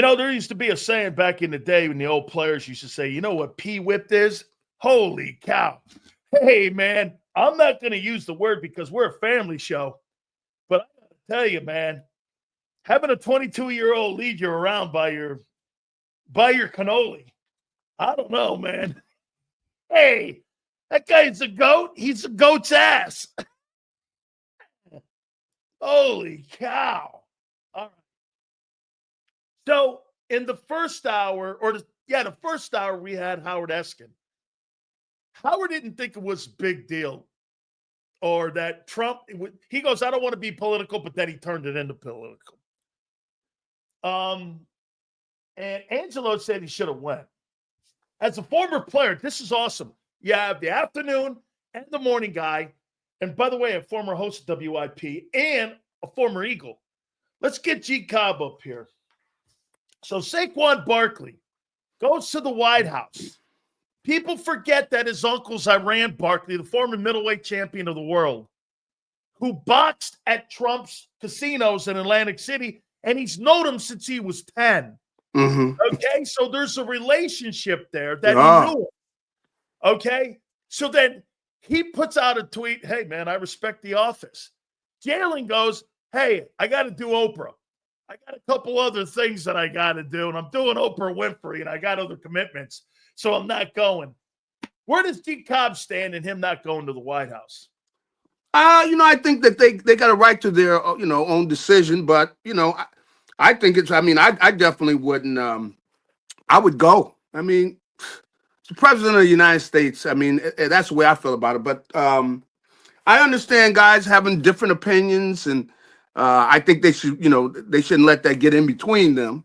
There used to be a saying back in the day when the old players used to say, you know what P-whipped is? Holy cow. Hey, man, I'm not going to use the word because we're a family show, but I got to tell you, man, having a 22-year-old lead you around by your cannoli, I don't know, man. Hey, that guy's a goat. He's a goat's ass. Holy cow. All right. So in the first hour, the first hour we had Howard Eskin. Howard didn't think it was a big deal or that Trump, he goes, I don't want to be political, but then he turned it into political. And Angelo said he should have went. As a former player, this is awesome. You have the afternoon and the morning guy. And by the way, a former host of WIP and a former Eagle. Let's get JAKIB up here. So Saquon Barkley goes to the White House. People forget that his uncle's Iran Barkley, the former middleweight champion of the world, who boxed at Trump's casinos in Atlantic City, and he's known him since he was 10. Mm-hmm. Okay, so there's a relationship there that he knew him. Okay, so then he puts out a tweet, hey, man, I respect the office. Jalen goes, hey, I got to do Oprah. I got a couple other things that I got to do, and I'm doing Oprah Winfrey, and I got other commitments, so I'm not going. Where does JAKIB stand in him not going to the White House? I think that they got a right to their, own decision, but, I think it's, I definitely wouldn't, I would go. I mean, it's the president of the United States. I mean, that's the way I feel about it, but I understand guys having different opinions, and I think they should, they shouldn't let that get in between them,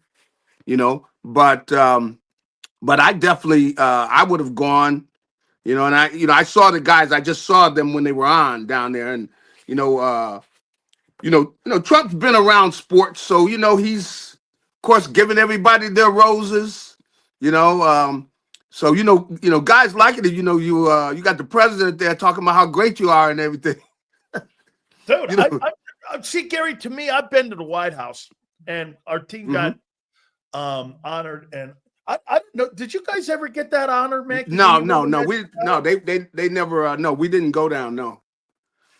but I definitely, I would have gone, and I saw the guys, I just saw them when they were on down there, and, Trump's been around sports, so, he's, of course, giving everybody their roses, so, guys like it, you got the president there talking about how great you are and everything. Dude, I see, Garry, to me, I've been to the White House, and our team got honored, and I don't know. Did you guys ever get that honor, man? No. They never. No, we didn't go down. No.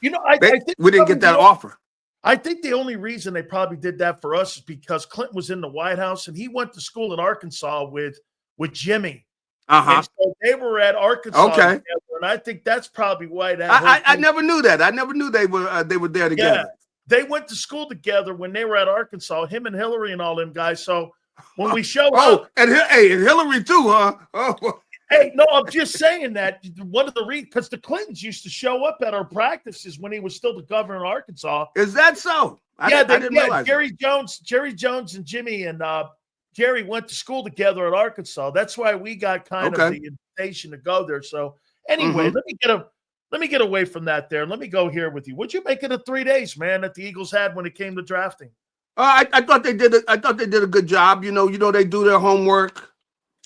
I think we didn't get that offer. I think the only reason they probably did that for us is because Clinton was in the White House and he went to school in Arkansas with Jimmy. And so they were at Arkansas together, and I think that's probably why that. I never knew that. I never knew they were there together. Yeah, they went to school together when they were at Arkansas. Him and Hillary and all them guys. So when we showed up, and Hillary too, huh? Oh. Hey, no, I'm just saying that one of the because the Clintons used to show up at our practices when he was still the governor of Arkansas. Is that so? I didn't realize Jerry Jones and Jimmy and Jerry went to school together at Arkansas. That's why we got kind of the invitation to go there. So anyway, let me get away from that there. Let me go here with you. What'd you make of the 3 days, man, that the Eagles had when it came to drafting? I thought they did. I thought they did a good job. They do their homework.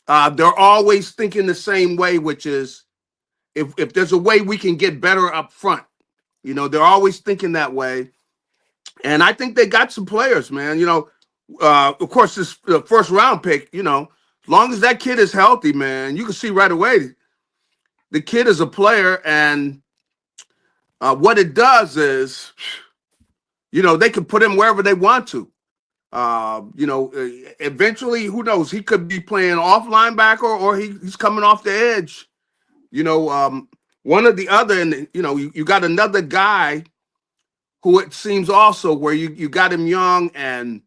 They're always thinking the same way, which is if there's a way we can get better up front. They're always thinking that way. And I think they got some players, man. Of course, this first round pick, as long as that kid is healthy, man, you can see right away the kid is a player. And what it does is, they can put him wherever they want to. Eventually, who knows? He could be playing off linebacker or he's coming off the edge. One or the other, and you got another guy who it seems also where you got him young, and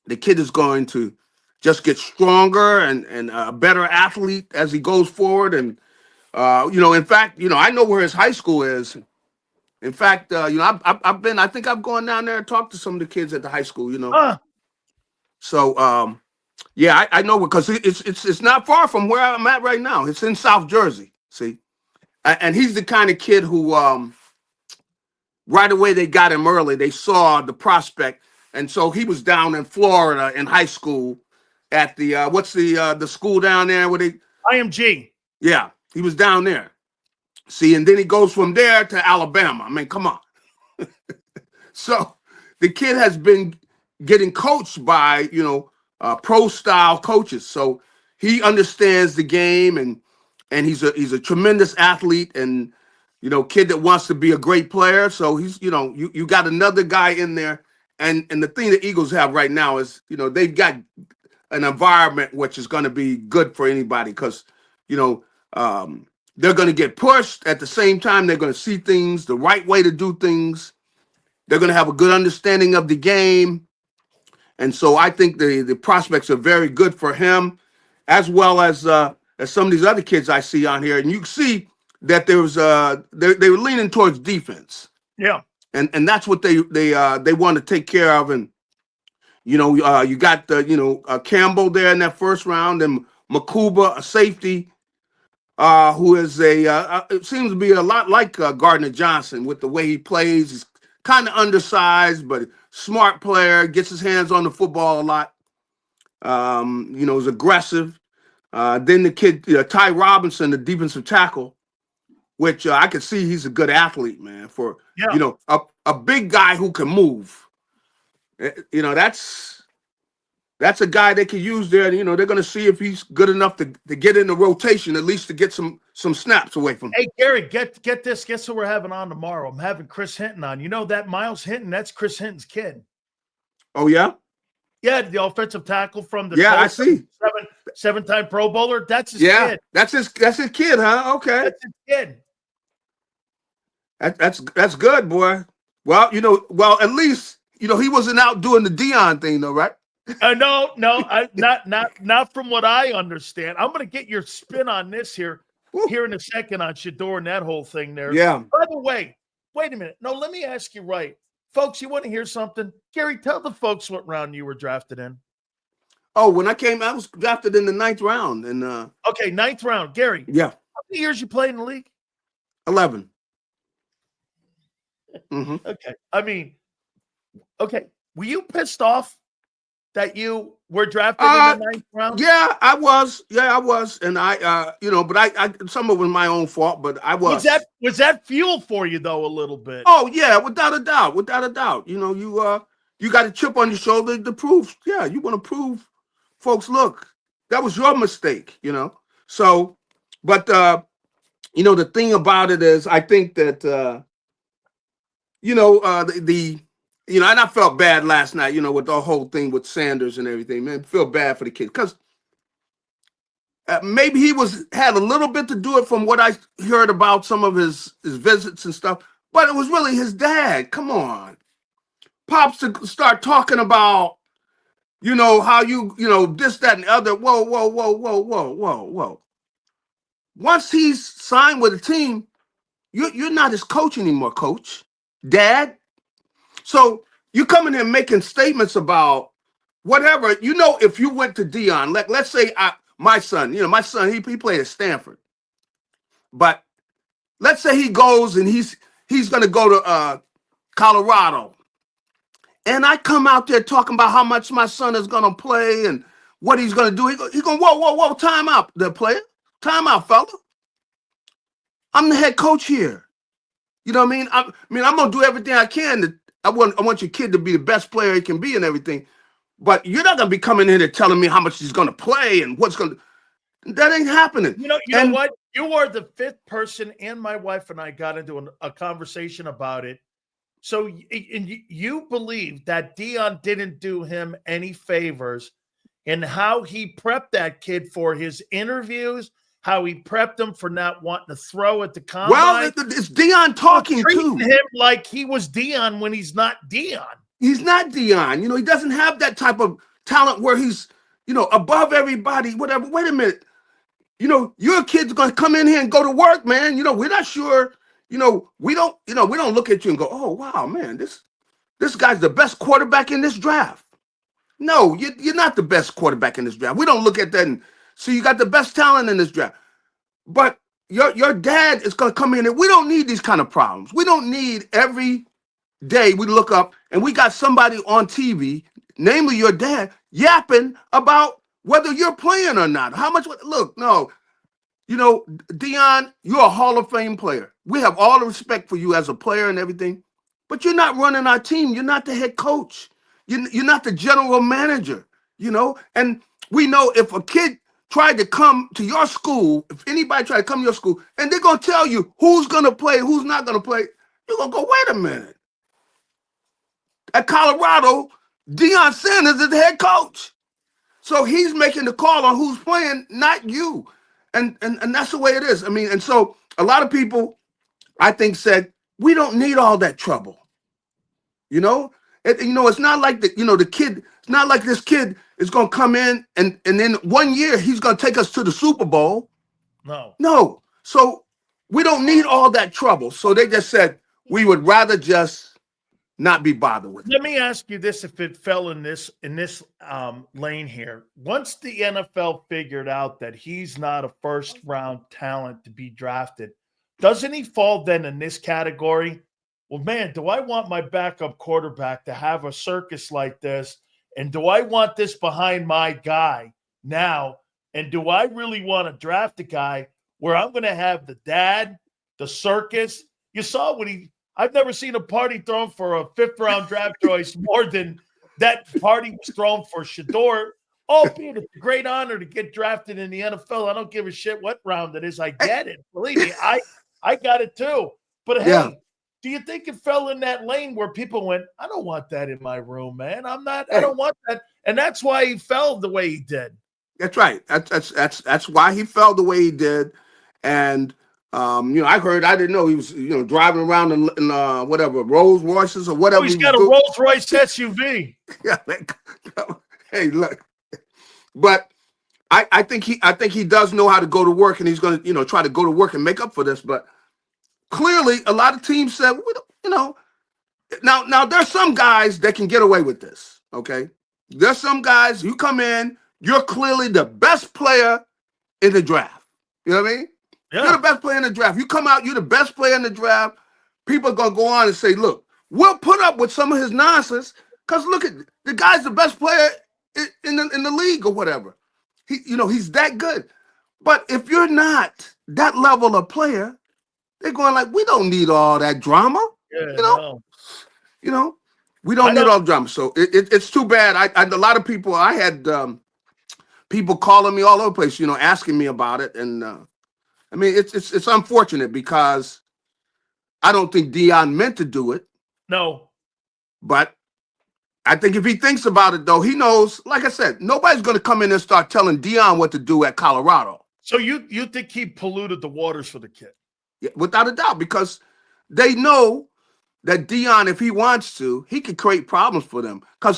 the kid is going to just get stronger and a better athlete as he goes forward. And in fact, I know where his high school is. In fact, I think I've gone down there and talked to some of the kids at the high school. So, I know because it's not far from where I'm at right now. It's in South Jersey, see? And he's the kind of kid who right away they got him early. They saw the prospect. And so he was down in Florida in high school at the, what's the school down there? IMG. Yeah, he was down there. See, and then he goes from there to Alabama. I mean, come on. So the kid has been getting coached by, pro style coaches. So he understands the game, and he's a tremendous athlete, and kid that wants to be a great player. So he's you got another guy in there, and the thing the Eagles have right now is they've got an environment which is going to be good for anybody because they're going to get pushed. At the same time, they're going to see things the right way to do things. They're going to have a good understanding of the game. And so I think the prospects are very good for him, as well as some of these other kids I see on here. And you see that they were leaning towards defense. Yeah. And that's what they want to take care of. And you got Campbell there in that first round, and Makuba, a safety, who is it seems to be a lot like Gardner Johnson with the way he plays. He's kind of undersized, but smart player, gets his hands on the football a lot. Is aggressive. Then the kid, Ty Robinson, the defensive tackle, which I could see he's a good athlete, man, for, a big guy who can move. That's a guy they can use there. They're going to see if he's good enough to get in the rotation, at least to get some snaps away from him. Hey, Garry, get this. Guess who we're having on tomorrow? I'm having Chris Hinton on. You know that Miles Hinton, that's Chris Hinton's kid. Oh, yeah? Yeah, the offensive tackle from the I see. Seven-time Pro Bowler. That's his kid. That's his kid, huh? Okay. That's his kid. That's good, boy. Well, at least he wasn't out doing the Dion thing, though, right? No, not from what I understand. I'm going to get your spin on this here in a second on Shedeur and that whole thing there. Yeah. By the way, wait a minute. No, let me ask you right. Folks, you want to hear something? Garry, tell the folks what round you were drafted in. Oh, when I was drafted in the 9th round. And okay, 9th round. Garry. Yeah. How many years you played in the league? 11. Mm-hmm. Okay. I mean, okay. Were you pissed off that you were drafted in the 9th round? Yeah, I was. And I but I some of it was my own fault, but I was. Was that fuel for you though a little bit? Oh yeah, without a doubt. You got a chip on your shoulder to prove. Yeah, you want to prove folks, look, that was your mistake, So, but the thing about it is I think that and I felt bad last night, with the whole thing with Sanders and everything, man. Feel bad for the kid because maybe he had a little bit to do it from what I heard about some of his visits and stuff, but it was really his dad. Come on, Pops, to start talking about, how this, that, and the other. Whoa. Once he's signed with a team, you're not his coach anymore, coach, dad. So you come in here making statements about whatever, if you went to Dion, let's say my son, he played at Stanford, but let's say he goes and he's going to go to Colorado, and I come out there talking about how much my son is going to play and what he's going to do. He's going, whoa, time out, the player, time out, fella. I'm the head coach here. You know what I mean? I'm going to do everything I can I want your kid to be the best player he can be and everything, but you're not going to be coming in here telling me how much he's going to play and what's going to. That ain't happening. You know what? You are the 5th person, and my wife and I got into a conversation about it. So, and you believe that Dion didn't do him any favors in how he prepped that kid for his interviews, how he prepped him for not wanting to throw at the combine. Well, it's Dion talking too. Him like he was Dion when he's not Dion. He's not Dion. He doesn't have that type of talent where he's, above everybody, whatever. Wait a minute. Your kid's going to come in here and go to work, man. We're not sure. We don't look at you and go, oh, wow, man, this guy's the best quarterback in this draft. No, you're not the best quarterback in this draft. We don't look at that and see you got the best talent in this draft. But your dad is going to come in and we don't need these kind of problems. We don't need every day we look up and we got somebody on TV, namely your dad, yapping about whether you're playing or not. How much? Look, no. Dion, you're a Hall of Fame player. We have all the respect for you as a player and everything, but you're not running our team. You're not the head coach. You're not the general manager. you know. And we know if a kid tried to come to your school, if anybody tried to come to your school, and they're gonna tell you who's gonna play, who's not gonna play, you're gonna go, wait a minute. At Colorado, Deion Sanders is the head coach. So he's making the call on who's playing, not you. And that's the way it is. I mean, and so a lot of people, I think, said, we don't need all that trouble. You know? It's not like the kid, it's not like this kid is gonna come in and then 1 year he's gonna take us to the Super Bowl. No. No. So we don't need all that trouble. So they just said we would rather just not be bothered with it. Let me ask you this: if it fell in this lane here, once the NFL figured out that he's not a first round talent to be drafted, doesn't he fall then in this category? Well, man, do I want my backup quarterback to have a circus like this? And do I want this behind my guy now? And do I really want to draft a guy where I'm going to have the dad, the circus? You saw when I've never seen a party thrown for a fifth-round draft choice more than that party was thrown for Shedeur. Albeit it's a great honor to get drafted in the NFL. I don't give a shit what round it is. I get it. Believe me, I got it too. But hey, do you think it fell in that lane where people went, I don't want that in my room, man. I don't want that. And that's why he fell the way he did. That's right. That's why he fell the way he did. And I didn't know he was, driving around in whatever, Rolls Royces or whatever. Oh, he's got a Rolls Royce SUV. Yeah. Hey, look. But I think he does know how to go to work, and he's going to, try to go to work and make up for this. But clearly, a lot of teams said, now there's some guys that can get away with this. Okay, there's some guys, you come in, you're clearly the best player in the draft. You know what I mean? Yeah. You're the best player in the draft. You come out, you're the best player in the draft. People are going to go on and say, look, we'll put up with some of his nonsense because look at the guy's the best player in the league or whatever. He's that good. But if you're not that level of player, they're going like, we don't need all that drama. Yeah, we don't need all the drama. So it's too bad. A lot of people, I had people calling me all over the place, asking me about it. And I mean, it's unfortunate because I don't think Deion meant to do it. No. But I think if he thinks about it, though, he knows, like I said, nobody's going to come in and start telling Deion what to do at Colorado. So you think he polluted the waters for the kid? Yeah, without a doubt, because they know that Deion, if he wants to, he can create problems for them. Because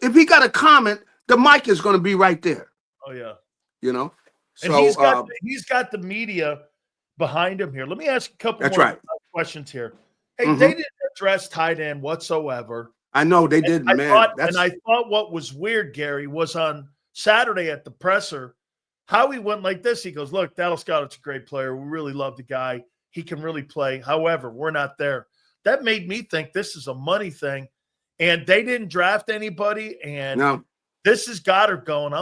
if he got a comment, the mic is going to be right there. Oh, yeah. So, and he's got the media behind him here. Let me ask a couple more questions here. Hey, they didn't address tight end whatsoever. I know they didn't, man. I thought what was weird, Gary, was on Saturday at the presser, how he went like this. He goes, look, Dallas Goedert's a great player. We really love the guy. He can really play. However, we're not there. That made me think this is a money thing. And they didn't draft anybody. And this is Goddard going.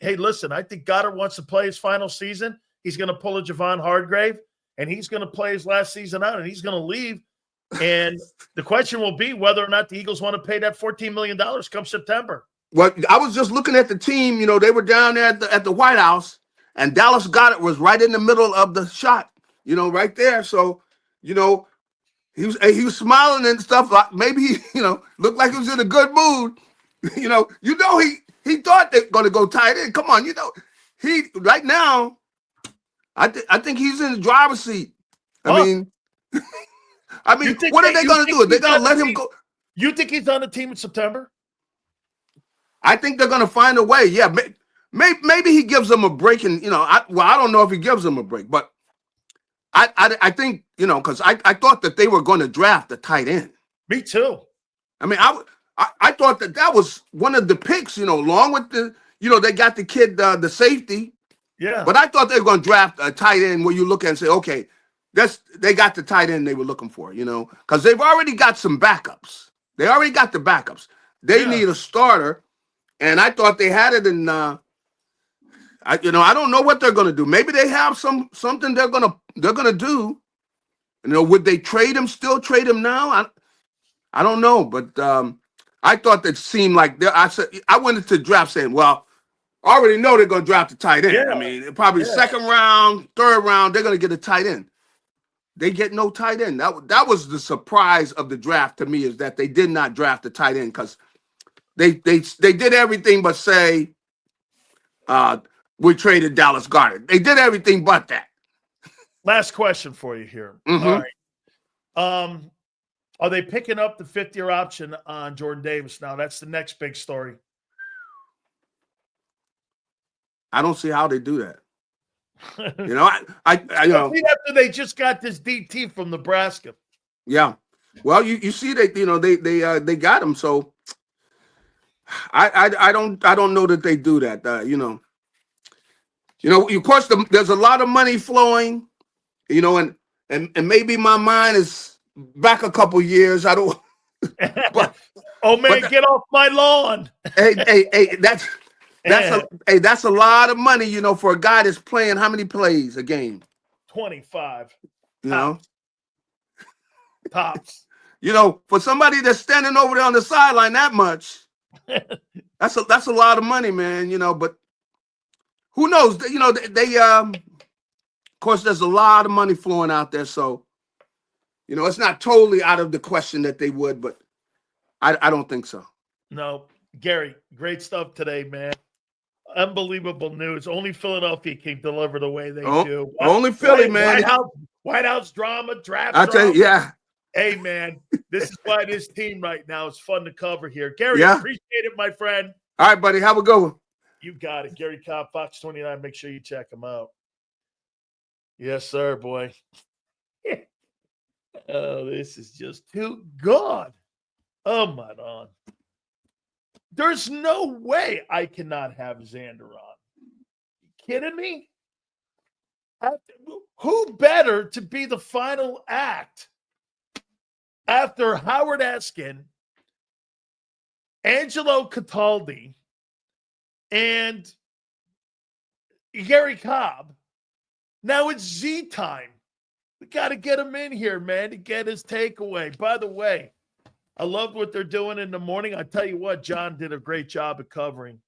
Hey, listen, I think Goddard wants to play his final season. He's going to pull a Javon Hargrave, and he's going to play his last season out, and he's going to leave. And the question will be whether or not the Eagles want to pay that $14 million come September. Well, I was just looking at the team. They were down there at the White House, and Dallas Goedert was right in the middle of the shot, right there. So, he was smiling and stuff. Like maybe he, looked like he was in a good mood. He thought they were going to go tight end. Come on, he right now. I think he's in the driver's seat. I mean, what are they going to do? Are they going to let him go? You think he's on the team in September? I think they're going to find a way. Yeah, maybe he gives them a break, and I don't know if he gives them a break, but I think because I thought that they were going to draft a tight end. Me too. I mean, I thought that was one of the picks, along with the, they got the kid, the safety. Yeah. But I thought they were going to draft a tight end where you look at and say, okay, they got the tight end they were looking for, because they've already got some backups. They already got the backups. They need a starter, and I thought they had it in. I don't know what they're going to do. Maybe they have something they're gonna do. Would they trade him? Still trade him now? I don't know, but I thought that seemed like I went into the draft saying, well, I already know they're going to draft a tight end. Yeah, I mean, probably yeah. second round, third round, they're going to get a tight end. They get no tight end. That was the surprise of the draft to me, is that they did not draft a tight end, because they did everything but say we traded Dallas Goedert. They did everything but that. Last question for you here. Mm-hmm. All right. Are they picking up the 5th-year option on Jordan Davis now? That's the next big story. I don't see how they do that. You know, I after they just got this DT from Nebraska. Yeah. Well, you see that, they got him. So I don't know that they do that. Of course there's a lot of money flowing, and maybe my mind is back a couple years. I don't. But oh man, get off my lawn. hey, that's a lot of money, for a guy that's playing how many plays a game? 25. Tops. For somebody that's standing over there on the sideline that much, that's a lot of money, man. But who knows? They of course, there's a lot of money flowing out there, so it's not totally out of the question that they would, but I don't think so. No, Garry, great stuff today, man. Unbelievable news. Only Philadelphia can deliver the way they do. Only Philly, man. White House drama, draft I'll tell you, yeah. Hey, man, this is why this team right now is fun to cover here. Garry, appreciate it, my friend. All right, buddy. Have a good one. You got it. Garry Cobb, Fox 29. Make sure you check him out. Yes, sir, boy. Oh, this is just too good. Oh, my God. There's no way I cannot have Xander on. You kidding me? Who better to be the final act after Howard Eskin, Angelo Cataldi, and Garry Cobb? Now it's Z time. We got to get him in here, man, to get his takeaway. By the way, I love what they're doing in the morning. I tell you what, John did a great job of covering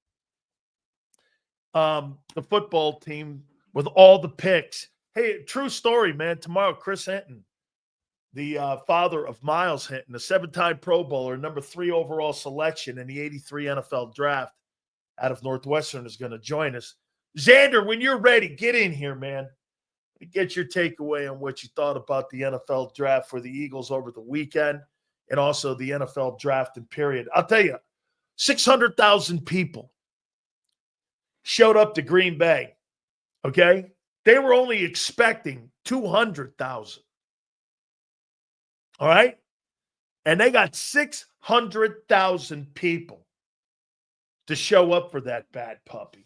the football team with all the picks. Hey, true story, man. Tomorrow, Chris Hinton, the father of Miles Hinton, a 7-time Pro Bowler, number 3 overall selection in the 83 NFL draft out of Northwestern, is going to join us. Xander, when you're ready, get in here, man. Get your takeaway on what you thought about the NFL draft for the Eagles over the weekend, and also the NFL draft and period. I'll tell you, 600,000 people showed up to Green Bay, okay? They were only expecting 200,000, all right? And they got 600,000 people to show up for that bad puppy.